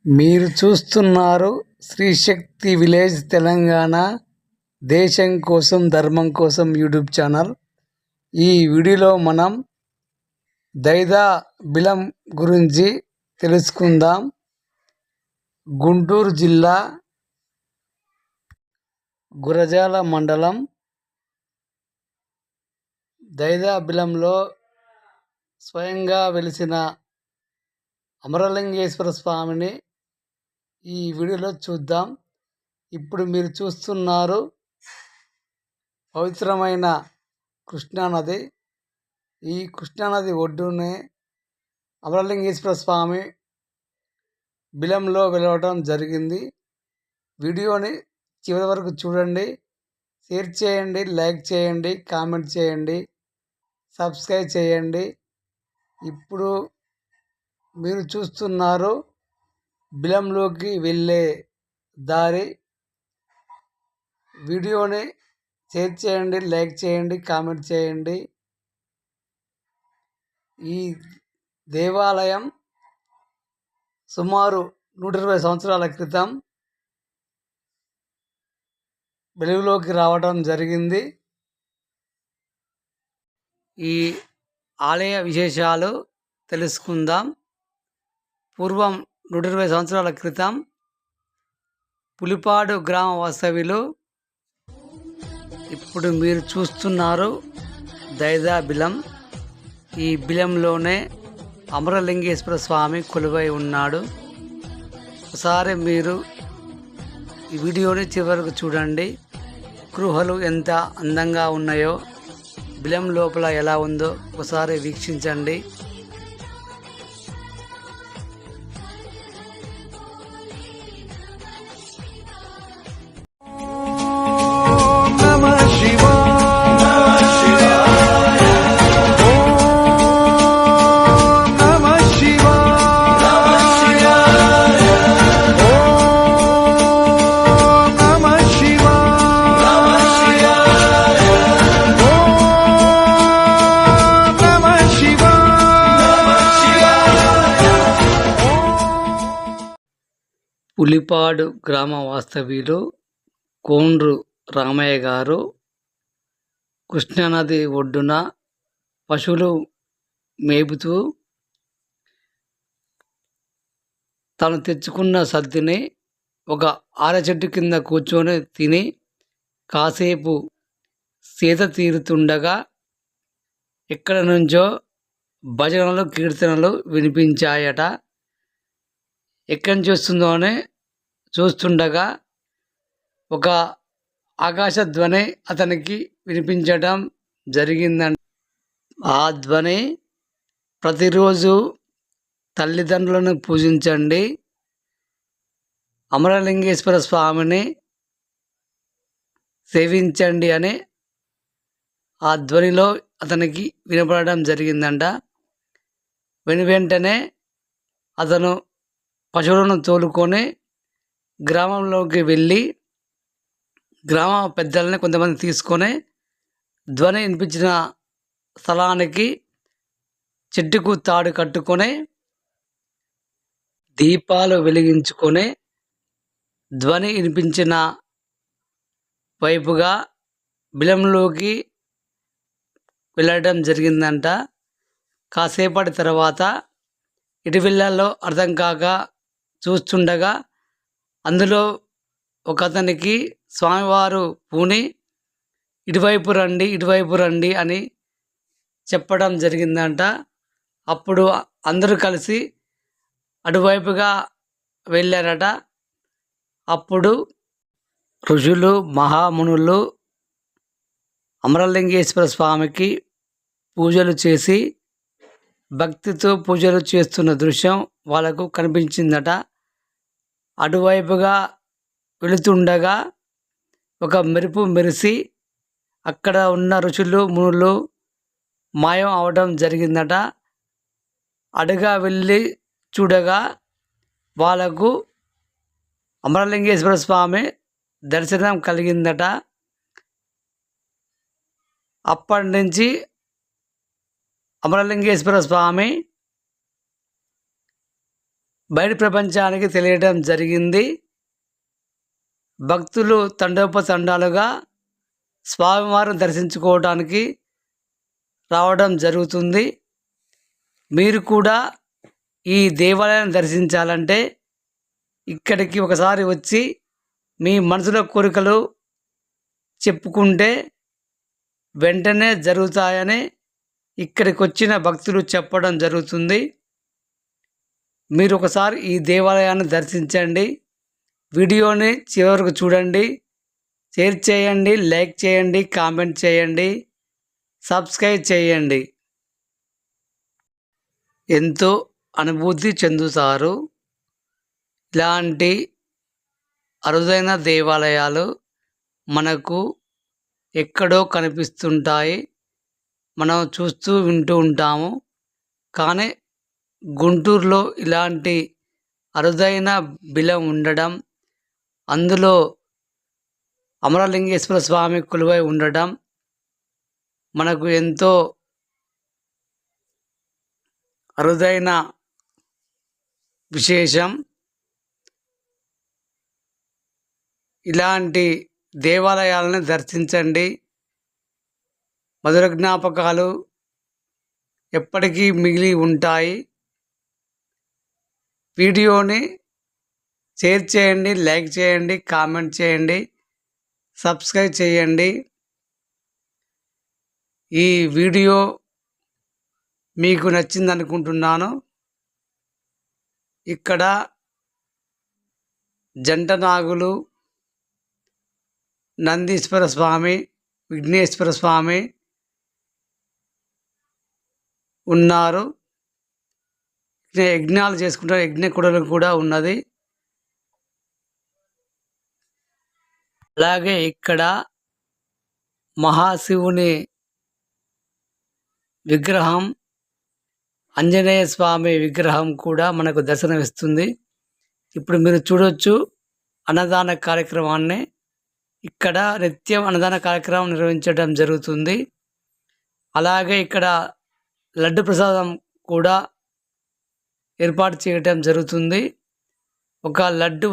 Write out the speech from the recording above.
మీరు చూస్తున్నారు శ్రీ శక్తి విలేజ్ తెలంగాణ దేశం కోసం ధర్మం కోసం యూట్యూబ్ ఛానల్. ఈ వీడియోలో మనం దైదా బిలం గురించి తెలుసుకుందాం. గుంటూరు జిల్లా గురజాల మండలం దైదా బిలంలో స్వయంగా వెలిసిన అమరలింగేశ్వర స్వామిని ఈ వీడియోలో చూద్దాం. ఇప్పుడు మీరు చూస్తున్నారు పవిత్రమైన కృష్ణానది. ఈ కృష్ణానది ఒడ్డునే అమరలింగేశ్వర స్వామి బిలంలో వెలవడం జరిగింది. వీడియోని చివరి వరకు చూడండి, షేర్ చేయండి, లైక్ చేయండి, కామెంట్ చేయండి, సబ్స్క్రైబ్ చేయండి. ఇప్పుడు మీరు చూస్తున్నారు బిలంలోకి వెళ్ళే దారి. వీడియోని షేర్ చేయండి, లైక్ చేయండి, కామెంట్ చేయండి. ఈ దేవాలయం సుమారు 120 సంవత్సరాల క్రితం వెలుగులోకి రావడం జరిగింది. ఈ ఆలయ విశేషాలు తెలుసుకుందాం. పూర్వం 120 సంవత్సరాల క్రితం పులిపాడు గ్రామ వాస్తవ్యులు, ఇప్పుడు మీరు చూస్తున్నారు దైదా బిలం. ఈ బిలంలోనే అమరలింగేశ్వర స్వామి కొలువై ఉన్నాడు. ఒకసారి మీరు ఈ వీడియోని చివరకు చూడండి. గృహలు ఎంత అందంగా ఉన్నాయో, బిలం లోపల ఎలా ఉందో ఒకసారి వీక్షించండి. పులిపాడు గ్రామ వాస్తవ్యులు కోండ్రు రామయ్య గారు కృష్ణానది ఒడ్డున పశువులు మేపుతూ తను తెచ్చుకున్న సద్దిని ఒక ఆర చెట్టు కింద కూర్చొని తిని కాసేపు సేద తీరుతుండగా ఎక్కడి నుంచో భజనలు కీర్తనలు వినిపించాయట. ఎక్కడి నుంచి వస్తుందో అని చూస్తుండగా ఒక ఆకాశ ధ్వని అతనికి వినిపించడం జరిగిందంట. ఆ ధ్వని, ప్రతిరోజు తల్లిదండ్రులను పూజించండి, అమరలింగేశ్వర స్వామిని సేవించండి అని ఆ ధ్వనిలో అతనికి వినపడడం జరిగిందంట. వెంటనే అతను పశువులను తోలుకొని గ్రామంలోకి వెళ్ళి గ్రామ పెద్దలని కొంతమంది తీసుకొని ధ్వని వినిపించిన స్థలానికి చెట్టుకు తాడు కట్టుకొని దీపాలు వెలిగించుకొని ధ్వని వినిపించిన వైపుగా బిలంలోకి వెళ్ళడం జరిగిందంట. కాసేపటి తర్వాత ఇటు వెళ్ళాలో అర్థం కాక చూస్తుండగా అందులో ఒక అతనికి స్వామివారు పూని ఇటువైపు రండి, ఇటువైపు రండి అని చెప్పడం జరిగిందంట. అప్పుడు అందరూ కలిసి అటువైపుగా వెళ్ళారట. అప్పుడు ఋషులు, మహామునులు అమరలింగేశ్వర స్వామికి పూజలు చేసి భక్తితో పూజలు చేస్తున్న దృశ్యం వాళ్ళకు కనిపించిందట. అటువైపుగా వెళుతుండగా ఒక మెరుపు మెరిసి అక్కడ ఉన్న ఋషులు, మునులు మాయం అవడం జరిగిందట. అడుగా వెళ్ళి చూడగా వాళ్ళకు అమరలింగేశ్వర స్వామి దర్శనం కలిగిందట. అప్పటి నుంచి అమరలింగేశ్వర స్వామి బయట ప్రపంచానికి తెలియడం జరిగింది. భక్తులు తండోపతండాలుగా స్వామివారిని దర్శించుకోవడానికి రావడం జరుగుతుంది. మీరు కూడా ఈ దేవాలయాన్ని దర్శించాలంటే ఇక్కడికి ఒకసారి వచ్చి మీ మనసులో కోరికలు చెప్పుకుంటే వెంటనే జరుగుతాయని ఇక్కడికి వచ్చిన భక్తులు చెప్పడం జరుగుతుంది. మీరు ఒకసారి ఈ దేవాలయాన్ని దర్శించండి. వీడియోని చివరకు చూడండి. షేర్ చేయండి, లైక్ చేయండి, కామెంట్ చేయండి, సబ్స్క్రైబ్ చేయండి. ఎంతో అనుభూతి చెందుతారు. ఇలాంటి అరుదైన దేవాలయాలు మనకు ఎక్కడో కనిపిస్తుంటాయి. మనం చూస్తూ వింటూ ఉంటాము. కానీ గుంటూరులో ఇలాంటి అరుదైన బిలం ఉండడం, అందులో అమరలింగేశ్వర స్వామి కొలువై ఉండడం మనకు ఎంతో అరుదైన విశేషం. ఇలాంటి దేవాలయాలను దర్శించండి. మధుర జ్ఞాపకాలు ఎప్పటికీ మిగిలి ఉంటాయి. వీడియోని షేర్ చేయండి, లైక్ చేయండి, కామెంట్ చేయండి, సబ్స్క్రైబ్ చేయండి. ఈ వీడియో మీకు నచ్చిందనుకుంటున్నాను. ఇక్కడ జంట నాగులు, నందీశ్వర స్వామి, విఘ్నేశ్వర స్వామి ఉన్నారు. యజ్ఞాలు చేసుకుంటారు. యజ్ఞకుడలు కూడా ఉన్నది. అలాగే ఇక్కడ మహాశివుని విగ్రహం, ఆంజనేయ స్వామి విగ్రహం కూడా మనకు దర్శనమిస్తుంది. ఇప్పుడు మీరు చూడొచ్చు అన్నదాన కార్యక్రమాన్ని. ఇక్కడ నిత్యం అన్నదాన కార్యక్రమం నిర్వహించడం జరుగుతుంది. అలాగే ఇక్కడ లడ్డు ప్రసాదం కూడా ఏర్పాటు చేయటం జరుగుతుంది. ఒక లడ్డు